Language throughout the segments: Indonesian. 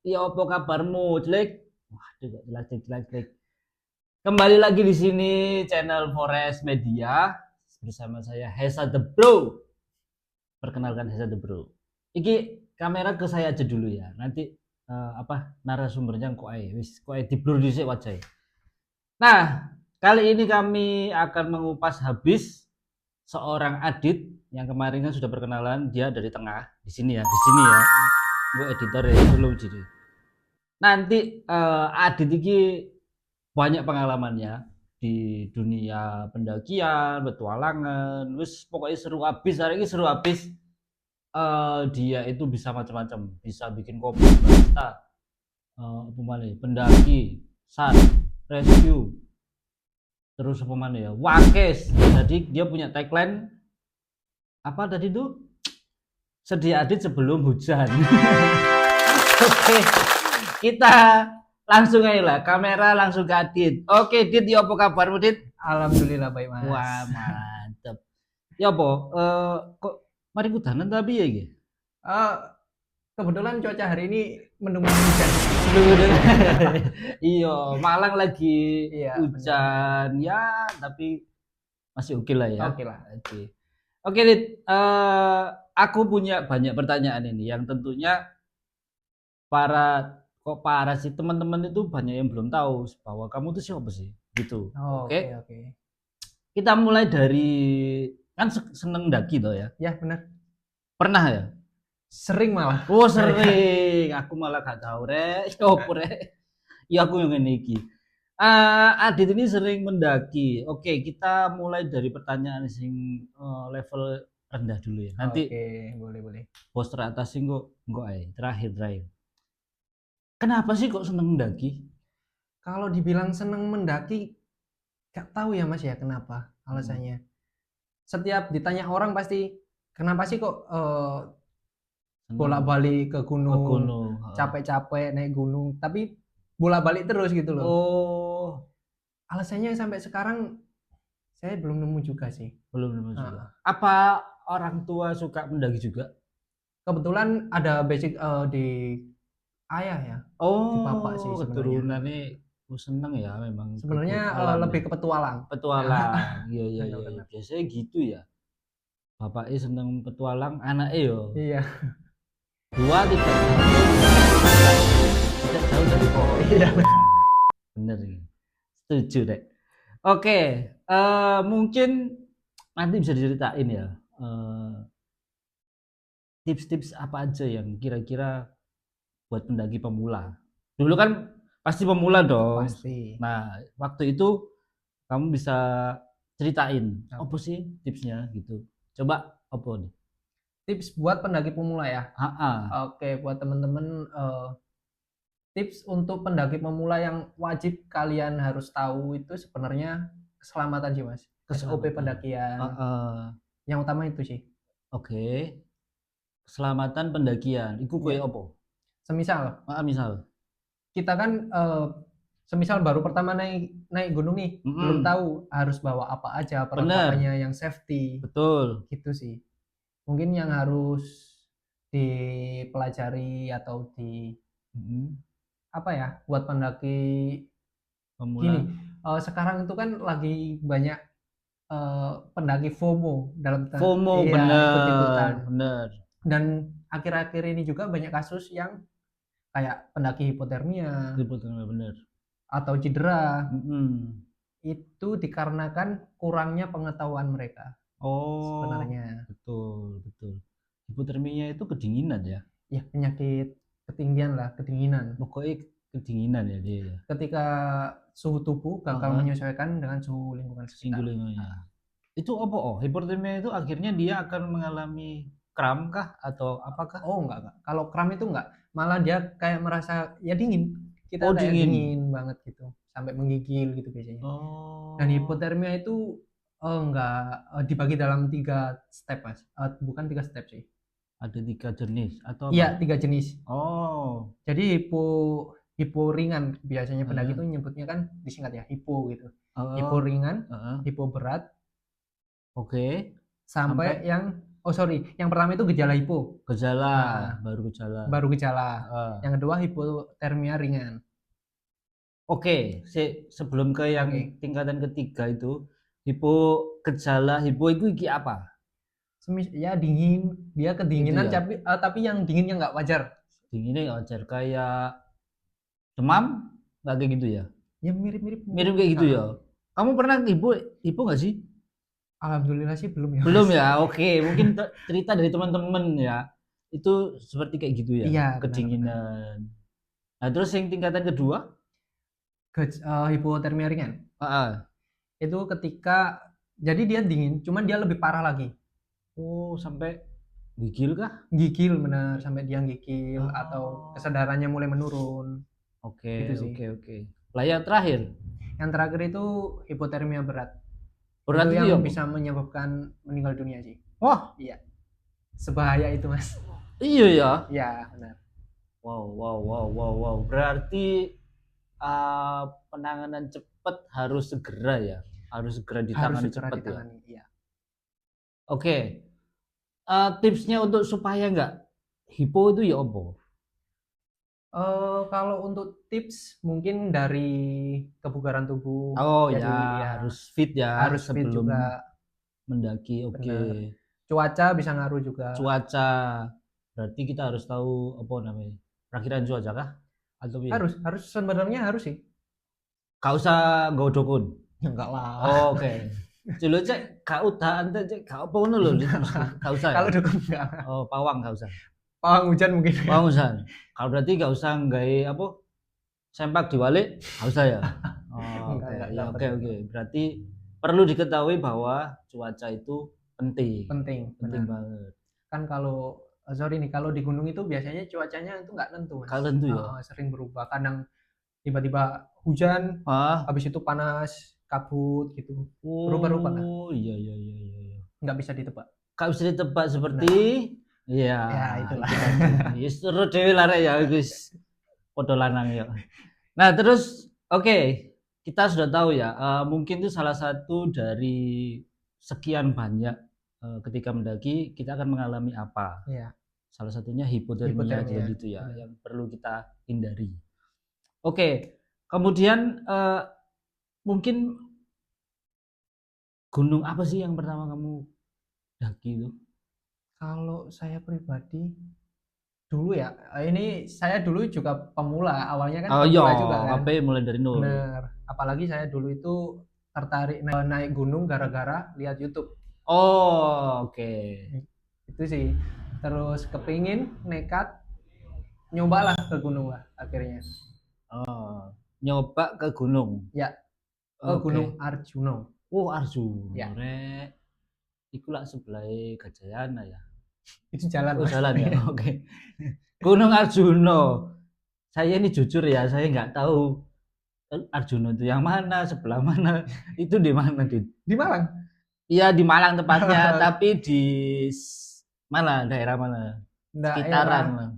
Ya apa kabarmu, Jelek? Waduh, kok jelek. Kembali lagi di sini channel Forest Media bersama saya Hesa the Bro. Perkenalkan Hesa the Bro. Iki kamera ke saya aja dulu ya. Nanti narasumbernya kok di blur dhisik wajah. Nah, kali ini kami akan mengupas habis seorang Adit yang kemarin kan sudah perkenalan, dia dari tengah di sini ya. Gue editor ya belum jadi. Nanti Adit ini banyak pengalamannya di dunia pendakian, petualangan, wis pokoknya seru habis. Hari ini seru habis. Dia itu bisa macam-macam, bisa bikin kopi, barista, pendaki, sar, rescue, terus apa mana ya, wakes. Jadi dia punya tagline apa tadi tuh? Sedia Adit sebelum hujan. Oke, kita langsung aja lah, kamera langsung ke Adit. Oke, Dit, ya apa kabarmu, Dit? Alhamdulillah baik mas. Wah, mantep. Ya apa? Kok mari kudanan tapi ya gitu. Eh, Kebetulan cuaca hari ini mendung hujan. Iya, Malang lagi Iya benar. hujan ya, tapi masih oke lah ya. Oke lah. Oke, Dit. Aku punya banyak pertanyaan ini yang tentunya para para sih teman-teman itu banyak yang belum tahu bahwa kamu tuh siapa sih gitu. Oke Oke, oke. kita mulai dari kan seneng daki toh ya, Ya benar. pernah ya? Sering malah. Oh sering, aku malah gak tahu rek. Opo rek, ya aku yang ini iki. Adit ini sering mendaki. Oke, kita mulai dari pertanyaan sing level rendah dulu ya, nanti Oke boleh boleh. bos teratas sing kok terakhir. Kenapa sih kok seneng mendaki? Kalau dibilang seneng mendaki, gak tahu ya mas ya kenapa Hmm. alasannya. Setiap ditanya orang pasti kenapa sih kok Seneng bolak-balik ke ke gunung, gunung. capek-capek naik gunung, tapi bolak-balik terus gitu loh. Oh, Alasannya sampai sekarang saya belum nemu juga sih. belum nemu juga. Heeh. Apa orang tua suka mendaki juga? Kebetulan ada basic di ayah ya, di bapak sih Oh, sebenarnya. keturunan nih seneng ya memang ke Sebenarnya alam lebih ya. ke petualang. Petualang. Iya iya iya. Iya. Benar-benar. Biasanya gitu ya. Bapaknya seneng petualang, anaknya yo Iya. dua tidak jauh dari pohon. Iya. Nah, bener nih. Setuju deh. Oke, mungkin nanti bisa diceritain ya. Tips-tips apa aja yang kira-kira buat pendaki pemula? Dulu kan pasti pemula dong. Pasti. Nah, waktu itu kamu bisa ceritain apa Oke. sih tipsnya gitu. Coba apa nih? Tips buat pendaki pemula ya. Ah, ah. Oke, buat teman-teman tips untuk pendaki pemula yang wajib kalian harus tahu itu sebenarnya keselamatan sih Mas. SOP Keselamatan. Ah, pendakian. ah. Yang utama itu sih. Oke. Keselamatan pendakian. Iku koyo Iya. apa? Semisal Ah, misal. kita kan semisal baru pertama naik naik gunung nih, belum Mm-mm. tahu harus bawa apa aja Bener, perlengkapannya yang safety betul. gitu sih. Mungkin yang harus dipelajari atau di Mm-mm. apa ya buat pendaki gini, Pemula. sekarang itu kan lagi banyak pendaki FOMO dalam FOMO iya bener, ikut-ikutan bener. dan akhir-akhir ini juga banyak kasus yang kayak pendaki hipotermia Bener, bener. atau cedera. Mm-mm. Itu dikarenakan kurangnya pengetahuan mereka Oh, sebenarnya. betul, betul. Hipotermia itu kedinginan ya. Ya penyakit ketinggian lah, kedinginan. Pokoknya kedinginan ya dia ya. Ketika suhu tubuh gagal Heeh, menyesuaikan dengan suhu lingkungan sekitar. singgulingannya. Itu apa oh? Hipotermia itu akhirnya dia akan mengalami kram kah atau apakah? Oh enggak. Kalau kram itu enggak. Malah dia kayak merasa ya dingin. Kita Oh, kayak dingin. dingin banget gitu. Sampai menggigil gitu biasanya. Dan Oh, hipotermia itu enggak dibagi dalam 3 step mas. Bukan 3 step sih. ada 3 jenis atau apa? Iya 3 jenis. Oh, Jadi hipo ringan biasanya pendaki heeh. itu nyebutnya kan disingkat ya hipo gitu. Hipo Oh, ringan, heeh. hipo berat, Oke. sampai Sampai yang Oh sorry, yang pertama itu gejala hipo, Gejala, Nah. baru gejala. baru gejala. Ah. Yang kedua hipotermia ringan. Oke, sebelum ke yang Oke. tingkatan ketiga itu, gejala hipo itu iki apa? Ya dingin, dia kedinginan Gitu ya? tapi yang dinginnya nggak wajar. Dinginnya nggak wajar, kayak demam, nggak kayak gitu ya? Ya mirip-mirip. Mirip kayak gitu Ah, ya? Kamu pernah hipo nggak sih? Alhamdulillah sih belum ya. Belum Mas. ya? Oke, mungkin cerita dari teman-teman ya. Itu seperti kayak gitu ya, Iya, benar. kedinginan. Nah, terus yang tingkatan kedua? Hipotermia ringan. Ah, Itu ketika jadi dia dingin, cuman dia lebih parah lagi. oh, sampai gigil kah? Gigil benar, sampai dia gigil atau Oh. kesadarannya mulai menurun. Oke, Gitu sih. oke. Lah yang terakhir, Yang terakhir itu hipotermia berat. berat Itu itu yang ya, bisa menyebabkan meninggal dunia sih. wah, Iya. Sebahaya itu, Mas. iya ya. Iya, benar. Wow. Berarti penanganan cepat harus segera ya, harus segera Harus ditangani segera cepat ya. ditangani, iya. Oke, tipsnya untuk supaya nggak hipo itu ya apa? Kalau untuk tips mungkin dari kebugaran tubuh. Oh Jadi ya, harus fit ya harus fit sebelum juga. mendaki. Oke. Benar. Cuaca bisa ngaruh juga. Cuaca, berarti kita harus tahu apa namanya? Perakhiran cuaca kah? Atau piye? Harus sebenarnya harus sih. Gak usah nggawa dukun. Enggak lah. Oh, oke. Dulu cek gak udahan cek gak apa ngono lho. Gak usah ya. Kalau dukun enggak. Oh, pawang gak usah. Pawang hujan mungkin. Pawang usah. Kalau berarti gak usah nggawe apa? Sempak diwalik, gak usah ya. Oh, oke. Enggak Ya, perlu. oke. Berarti perlu diketahui bahwa cuaca itu penting. Penting benar. banget. Kan kalau sorry nih, kalau di gunung itu biasanya cuacanya itu nggak tentu, Mas. Gak tentu ya. Sering berubah. Kadang tiba-tiba hujan, Ah, habis itu panas, kabut gitu. Berubah-ubah lah. oh, iya. Nggak bisa ditebak. Gak bisa ditebak seperti iya. Ya, itulah. Ya seru dhewe lah Rek, ya guys. Podo lanang ya. Nah, terus oke, kita sudah tahu ya, mungkin itu salah satu dari sekian banyak ketika mendaki kita akan mengalami apa. Iya. Salah satunya hipotermia Hipotermia. gitu ya, Benar. yang perlu kita hindari. Oke, kemudian mungkin gunung apa sih yang pertama kamu daki itu? Kalau saya pribadi dulu ya, ini saya dulu juga pemula, awalnya kan Oh pemula iya, juga kan. apa mulai dari nol. Bener. Apalagi saya dulu itu tertarik naik gunung gara-gara lihat YouTube. Oh, oke. Itu sih. Terus kepingin nekat nyobalah ke gunung lah akhirnya. Oh, nyoba ke gunung. Ya, ke Oke. Gunung Arjuno. Oh, Arjuna. Ya. Rek. Iku lah sebelah Gajayana ya. Itu jalan. Oh, Mas. jalan ya. Oke. Gunung Arjuno. Saya ini jujur ya, saya nggak tahu Arjuno itu yang mana, sebelah mana. Itu di mana, Dit? Di Malang. Iya, di Malang tepatnya, tapi di mana? Daerah mana? Sekitaran. Daerah.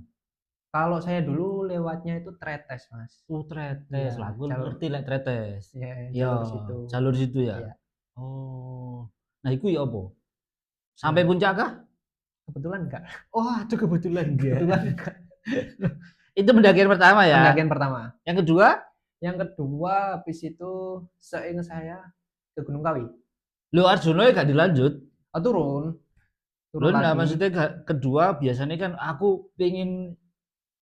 Kalau saya dulu lewatnya itu Tretes, Mas. Tretes. Iya, Lah, aku jalur- ngerti lah Tretes. Ya, Ya, jalur situ. jalur situ ya. Iya. Oh. Nah, itu ya apa? Sampai Ya. puncak kah? Kebetulan enggak. Oh, aduh kebetulan enggak. Kebetulan enggak. Itu pendakian pertama ya. Pendakian pertama. Yang kedua? Yang kedua habis itu seingat saya ke Gunung Kawi. Lu Arjuno ya gak dilanjut. Oh, turun. Lu Turun nah, lagi. maksudnya kedua biasanya kan aku pengen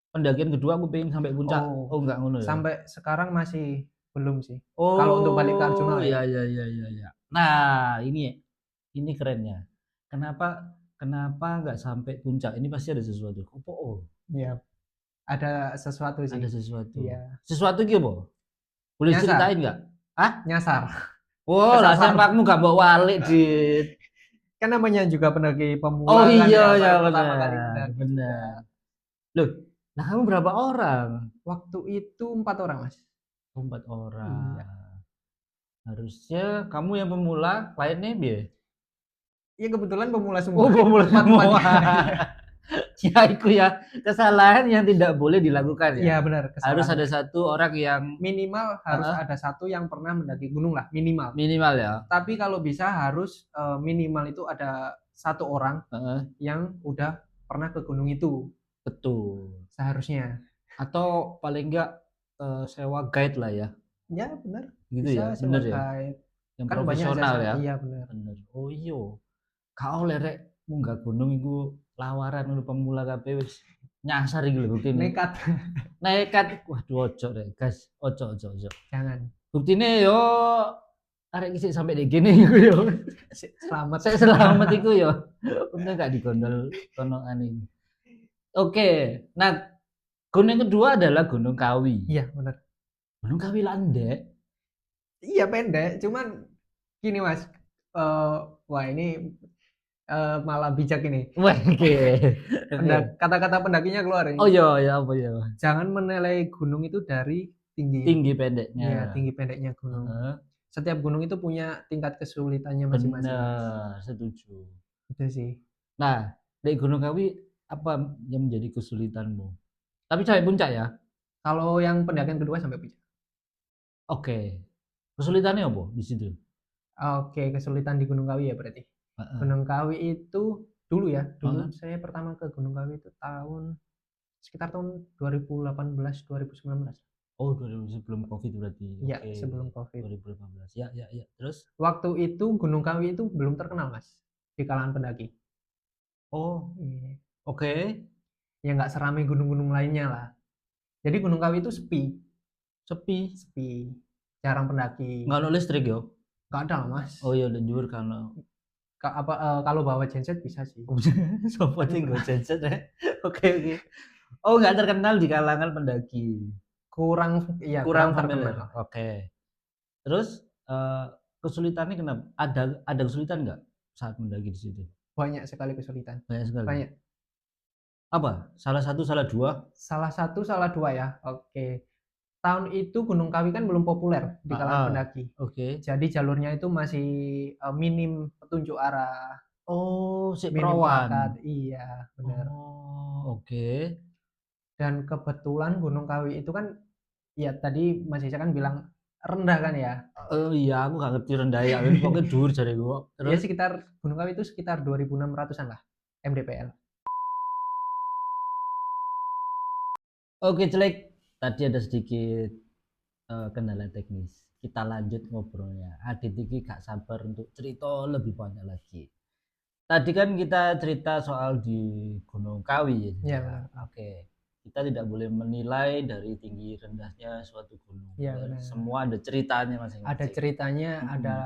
pendakian kedua aku pengen sampai puncak. Oh, enggak ngono ya. Sampai sekarang masih belum sih. Oh, Kalau untuk balik ke Arjuna ya. Nah, ini kerennya. Kenapa nggak sampai puncak? Ini pasti ada sesuatu. Oh. Iya. Ada sesuatu sih. Ada sesuatu. Iya. Sesuatu gitu apa? Boleh Nyasar. ceritain nggak? Hah? Nyasar. Oh, lah Kesasar. sempakmu gak bawa walik, Dit. Kan namanya juga pendaki pemula. Oh kan, iya, baru ya pertama kali benar. mendaki. Benar. Loh, nah kamu berapa orang? Waktu itu 4 orang, Mas. 4 orang. Iya. Harusnya kamu yang pemula, lainnya biar. Iya, kebetulan pemula semua. Oh, pemula semua. Empat-empatnya. Ya, itu ya kesalahan yang tidak boleh dilakukan ya. Iya, benar. Harus kesalahan. ada satu orang yang Minimal harus ada satu yang pernah mendaki gunung lah, minimal. minimal ya. Tapi kalau bisa harus minimal itu ada satu orang Heeh, yang udah pernah ke gunung itu betul. seharusnya. Atau paling enggak sewa guide lah ya. Ya benar, Gitu bisa ya, sewa bener ya. guide. Yang Kan banyak profesional jasa, ya. iya benar. Bener. Oh iya. Kau lerek munggah gunung iku lawaran lu pemula kabeh wis nyasar iki lho buktine. Nekat. Nekat. Waduh ojo rek, guys. Ojo. Jangan. Buktine yo arek isik sampai di gini iku yo. Selamat. Saya selamat iku yo. Untung gak digondol kono ini. Oke. Nah, gunung kedua adalah Gunung Kawi. Iya benar. Gunung Kawi landek. Iya pendek, cuman gini Mas. Wah ini malah bijak ini. Wah, oke. Oke. Kata-kata pendakinya keluar ini. Oh iya, ya apa ya? Jangan menilai gunung itu dari tinggi. Tinggi pendeknya. Iya, tinggi pendeknya gunung. Heeh. Setiap gunung itu punya tingkat kesulitannya masing-masing. Benar, setuju. Itu sih. Nah, di Gunung Kawi apa yang menjadi kesulitanmu? Tapi sampai puncak ya? Kalau yang pendakian kedua sampai puncak. Oke. Kesulitannya apa di situ? Oke, kesulitan di Gunung Kawi ya berarti. Heeh. Gunung Kawi itu dulu Heeh. saya pertama ke Gunung Kawi itu sekitar tahun 2018 2019. Oh, 2000 sebelum Covid berarti. Iya, Oke. sebelum Covid. 2018. Ya. Terus? Waktu itu Gunung Kawi itu belum terkenal, Mas, di kalangan pendaki. Oh, Iya. oke. Ya nggak seramai gunung-gunung lainnya lah. Jadi Gunung Kawi itu sepi, Sepi. sepi. Jarang pendaki. Nggak ada listrik yo. Nggak ada lah, Mas. Oh iya, dan jujur karena Kalau bawa genset bisa sih. sopo Tapi tinggal jajan ya. Oke. Oh, nggak terkenal di kalangan pendaki. kurang Kurang terkenal. familiar. Oke. Terus kesulitannya kenapa? Ada kesulitan nggak saat mendaki di situ? Banyak sekali kesulitan. Banyak sekali. Banyak. Apa? Salah satu, salah dua? Salah satu, salah dua ya. Oke. Tahun itu Gunung Kawi kan belum populer di kalangan pendaki. Oke. Jadi jalurnya itu masih minim petunjuk arah, Oh, si minim perawan. plakat. Iya, benar. Oh, oke. Dan kebetulan Gunung Kawi itu kan, ya tadi Mas Ica kan bilang rendah kan ya. Iya, aku nggak ngerti rendah ya. Pokoknya dur jadi gua. Ya Terus? sekitar Gunung Kawi itu sekitar 2.600-an lah mdpl. Oke, Celek. Tadi ada sedikit kendala teknis. Kita lanjut ngobrolnya. Adit iki gak sabar untuk cerita lebih banyak lagi. Tadi kan kita cerita soal di Gunung Kawi Iya, ya. benar. Oke. Kita tidak boleh menilai dari tinggi rendahnya suatu gunung. Iya, benar. Semua ada ceritanya masing-masing. Ada ceritanya, Mm-mm. ada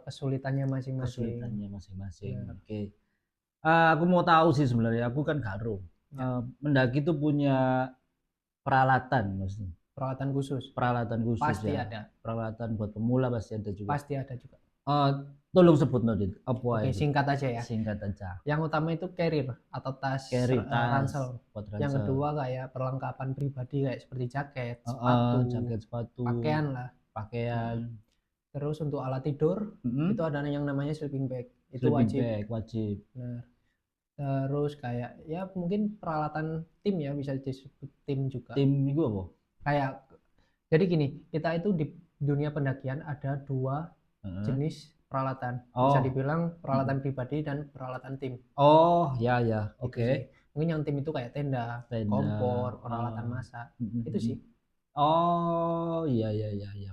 kesulitannya masing-masing. Kesulitannya masing-masing. Benar. Oke. Aku mau tahu sih sebenarnya. Aku kan garo. Ya. Mendaki itu punya peralatan maksudnya. Peralatan khusus. Peralatan khusus Pasti ya. ada. Peralatan buat pemula pasti ada juga. Pasti ada juga. Tolong sebut Nodit. Apa Oke, itu? singkat aja ya. Singkat aja. Yang utama itu carrier atau tas Carry tas, ransel. buat Yang ransel. kedua kayak perlengkapan pribadi kayak seperti jaket, sepatu, jaket, sepatu, pakaian lah. pakaian. Terus untuk alat tidur Mm-mm. itu ada yang namanya sleeping bag. Itu Sleeping wajib. bag, wajib. Nah, terus kayak ya mungkin peralatan tim ya, bisa disebut tim juga. Tim itu apa? Kayak jadi gini, kita itu di dunia pendakian ada dua jenis peralatan. Bisa dibilang peralatan pribadi dan peralatan tim. Oh, ya. Gitu Oke. sih. Mungkin yang tim itu kayak tenda, kompor, peralatan masak. Itu sih. Oh, iya.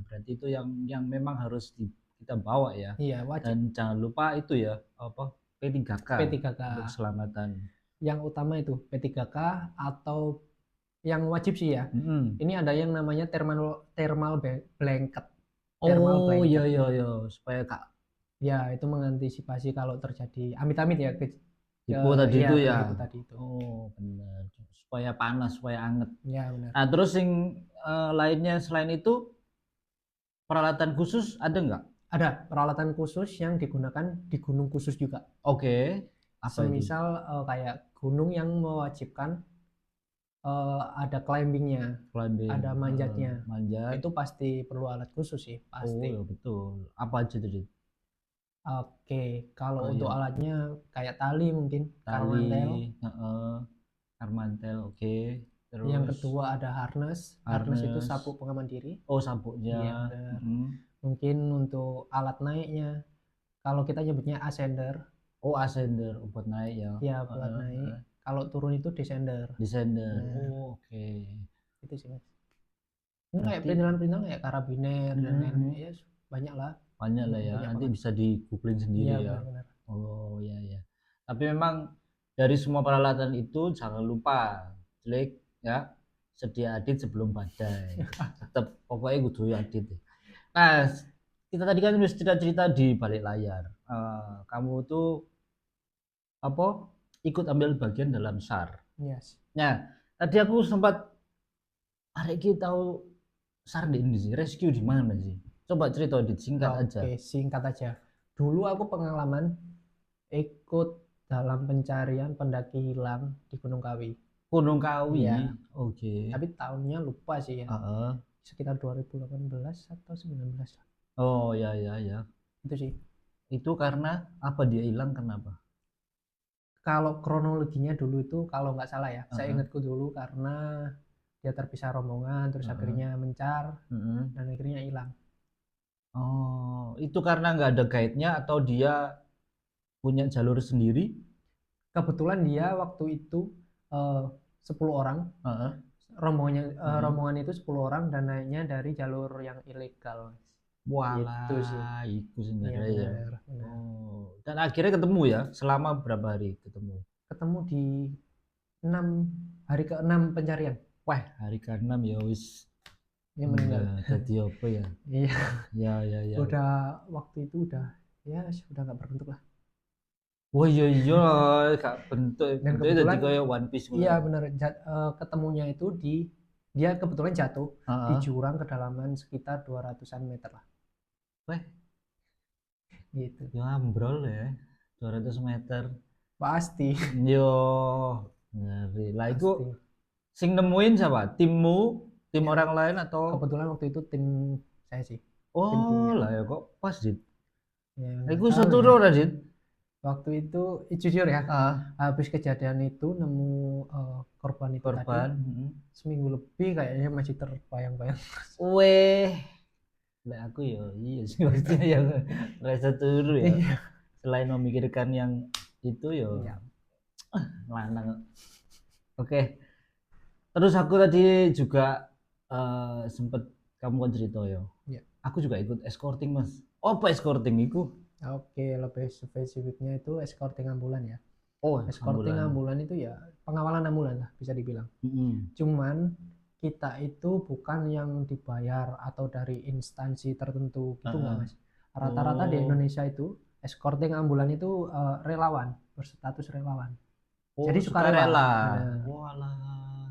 Berarti itu yang memang harus kita bawa ya. Iya, wajib. Dan jangan lupa itu ya, apa? P3K. P3K. Untuk keselamatan. Yang utama itu P3K atau yang wajib sih ya. Ini ada yang namanya thermal blanket. Oh, iya. Supaya Kak. Ya, itu mengantisipasi kalau terjadi amit-amit ya Hipo tadi itu ya. Hipo tadi itu. Oh, benar. Supaya panas, supaya anget. Ya, benar. Nah, terus yang lainnya selain itu peralatan khusus ada nggak? Ada peralatan khusus yang digunakan di gunung khusus juga. Oke. Apa Semisal kayak gunung yang mewajibkan ada climbingnya, ada manjatnya. Manjat. Itu pasti perlu alat khusus sih, pasti. Oh, ya betul. Apa aja tadi? Oke, kalau untuk alatnya kayak tali mungkin, Tali, karmantel, oke. Terus yang kedua ada harness. Harness itu sabuk pengaman diri. Oh, sabuknya. Iya, benar. Mungkin untuk alat naiknya, kalau kita nyebutnya ascender. Oh, ascender buat naik ya. Ya buat naik. Kalau turun itu descender. Descender. Nah. Oh, oke. Itu sih mas. Ini kayak Berarti perintilan-perintilan kayak karabiner dan Mhm. lain-lain ya banyak lah. banyak lah ya. Banyak Nanti banget. bisa di googling sendiri Iya ya. benar-benar. Oh, iya ya. Tapi memang dari semua peralatan itu jangan lupa klik ya, sedia adit sebelum badai. Tetap pokoknya kudu adit. Nah, kita tadi kan udah cerita-cerita di balik layar. Kamu tuh apa ikut ambil bagian dalam SAR. Yes. Nah, tadi aku sempat arek iki tahu SAR di Indonesia, rescue di mana sih? Coba cerita di singkat aja. Oke, singkat aja. Dulu aku pengalaman ikut dalam pencarian pendaki hilang di Gunung Kawi. Gunung Kawi. Iya. Oke. Tapi tahunnya lupa sih ya. Heeh. Sekitar 2018 atau 19 lah. Oh ya ya ya. Itu sih. Itu karena apa dia hilang kenapa? Kalau kronologinya dulu itu kalau nggak salah ya, saya Heeh. ingatku dulu karena dia terpisah rombongan, terus Heeh. akhirnya mencar Heeh. dan akhirnya hilang. Oh, itu karena nggak ada guide-nya atau dia punya jalur sendiri? Kebetulan dia waktu itu 10 orang, Heeh. rombongan itu 10 orang dan naiknya dari jalur yang ilegal. Itu sih. Walah, iku Iya sebenarnya ya. benar, benar. Oh, dan akhirnya ketemu ya? Selama berapa hari ketemu? Ketemu di 6 hari ke-6 pencarian. Wah, hari ke-6 ya wis Dia meninggal. jadi apa ya? Iya, Ya ya ya. udah waktu itu udah ya udah nggak berbentuk lah. Wah iya iya, gak bentuk Dan bentuknya jadi kebetulan kayak One Piece iya benar ketemunya itu dia kebetulan jatuh di Heeh. jurang kedalaman sekitar 200-an meter lah. Wah, Gitu. ya ambrol ya. 200 meter. Pasti. Yo, ngeri. Lah iku Pasti. sing nemuin siapa? Timmu, tim orang lain atau Kebetulan waktu itu tim saya sih. Tim Oh, punya. lah ya kok pas, Dit. Ya, Iku nggak tahu satu ya. ora, Dit. Waktu itu jujur ya, Ah, habis kejadian itu nemu korban itu tadi korban. seminggu lebih kayaknya masih terbayang-bayang. Weh, lah aku ya iya sih maksudnya yang rasa turu ya. Iya. Selain memikirkan yang itu ya Iya. lanang. Oke. Terus aku tadi juga sempet kamu kan cerita ya. Iya. Aku juga ikut escorting, Mas. Apa escorting itu? Oke, lebih spesifiknya itu escorting ambulan ya. Oh, Escorting ambulan itu ya pengawalan ambulan lah bisa dibilang. Cuman kita itu bukan yang dibayar atau dari instansi tertentu gitu nggak mas. Rata-rata di Indonesia itu escorting ambulan itu relawan, berstatus relawan. Oh, Jadi sukarela. sukarela. Benar. Walah.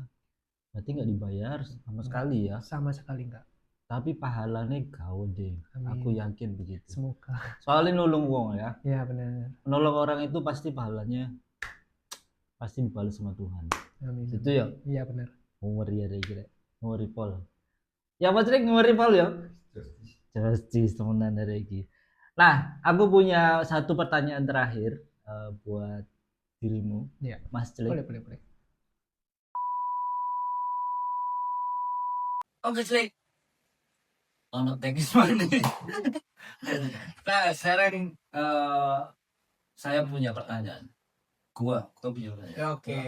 Berarti nggak dibayar sama sekali ya. Sama sekali nggak. Tapi pahalanya gede. Amin. Aku yakin begitu. Semoga. Soalnya nolong wong ya. Iya benar. Menolong orang itu pasti pahalanya pasti dibalas sama Tuhan. Amin. Itu ya. Iya benar. Ngeri ya kira. Ngeri pol. Ya Mas Rik ngeri pol ya. Justice temenan dari iki. Nah, aku punya satu pertanyaan terakhir buat dirimu. Iya. Mas Celik. Boleh. Oke, Celik. Ono teknis mana? Nah, sekarang saya punya pertanyaan. Kau punya pertanyaan. Oke.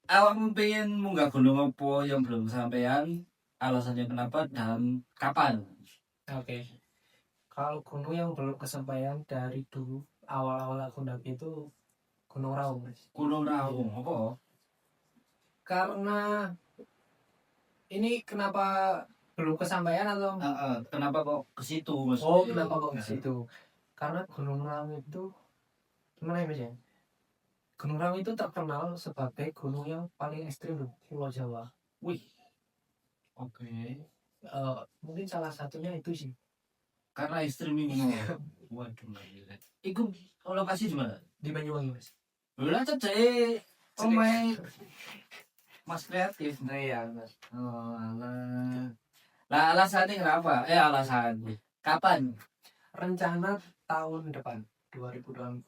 Awakmu pengen munggah gunung apa yang belum sampean? Alasannya kenapa dan kapan? Oke. Kalau gunung yang belum kesampaian dari dulu awal-awal aku mendaki itu Gunung Raung, Mas. Gunung Raung, apa? Karena ini kenapa belum kesampaian atau Kenapa kok ke situ, Mas? oh kenapa kok ke situ? Karena Gunung Raung itu gimana ya Mas ya? Gunung Raung itu terkenal sebagai gunung yang paling ekstrim di Pulau Jawa. Wih. Oke. Mungkin salah satunya itu sih. Karena streaming. Waduh, gila. Iku lokasi di mana? Di Banyuwangi, Mas. Lah cecek. Oh my. Mas kreatif nih ya, Mas. Oh, alah. Lah alasannya kenapa? Alasan. Kapan? Rencana tahun depan 2026.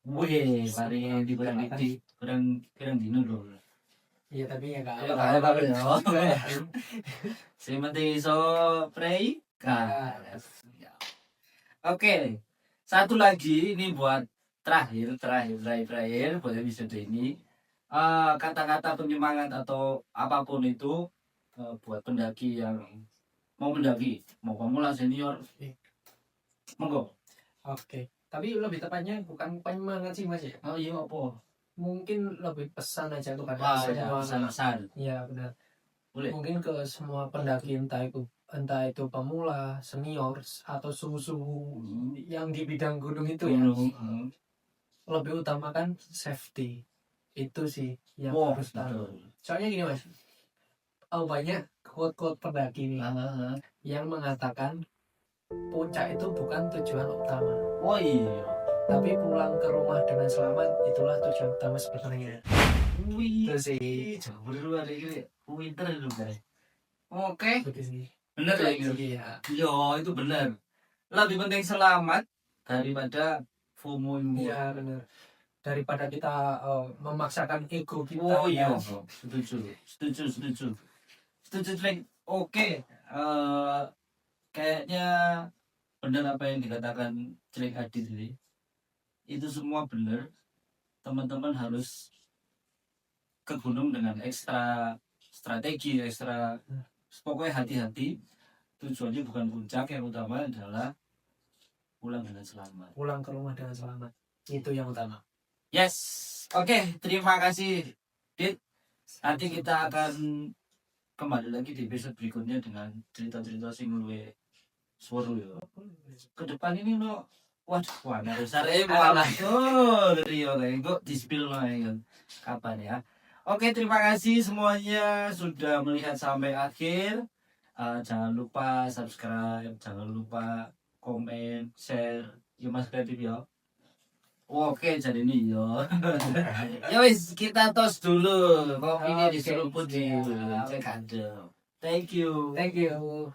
Wih, mari di kurang dino dong. Iya tapi ya nggak apa-apa ya. Sing penting iso pray. Oke. Satu lagi ini buat terakhir buat episode ini. Kata-kata penyemangat atau apapun itu buat pendaki yang mau mendaki, mau pemula senior. Monggo. Oke. Tapi lebih tepatnya bukan penyemangat sih Mas ya. Oh iya apa? Mungkin lebih pesan aja kepada Ya, semua. pesan-pesan. Iya benar. Boleh. Mungkin ke semua pendaki entah itu pemula, senior atau suhu-suhu yang di bidang gunung itu ya. Lebih utamakan safety. Itu sih yang harus tahu. Soalnya gini Mas. Banyak quote-quote pendaki nih yang mengatakan puncak itu bukan tujuan utama. Oh iya. Tapi pulang ke rumah dengan selamat itulah tujuan utama sebenarnya. Wih. Itu sih. Bener ada ini. Winter itu guys. Oke. Begitu sih. Bener ya gitu. Iya. Yo itu bener. Lebih penting selamat daripada FOMO. Iya benar. Daripada kita memaksakan ego kita. Oh iya. Setuju. Oke. Kayaknya benar apa yang dikatakan Celek Adit ini. Itu semua benar. Teman-teman harus ke gunung dengan ekstra strategi, pokoknya hati-hati. Tujuannya bukan puncak, yang utama adalah pulang dengan selamat. Pulang ke rumah dengan selamat. Itu yang utama. Yes. Oke, terima kasih Dit. Nanti kita akan kembali lagi di episode berikutnya dengan cerita-cerita sing luwe seru ya. Ke depan ini lo waduh, harus malah. Oh, Rio kok di-spill ya. Kapan ya? Oke, terima kasih semuanya sudah melihat sampai akhir. Jangan lupa subscribe, jangan lupa komen, share. Yuk Mas Kreatif ya. Oke, jadi ini yo. Ya wis, kita tos dulu. Kopinya diseruput di cek. Thank you. Thank you.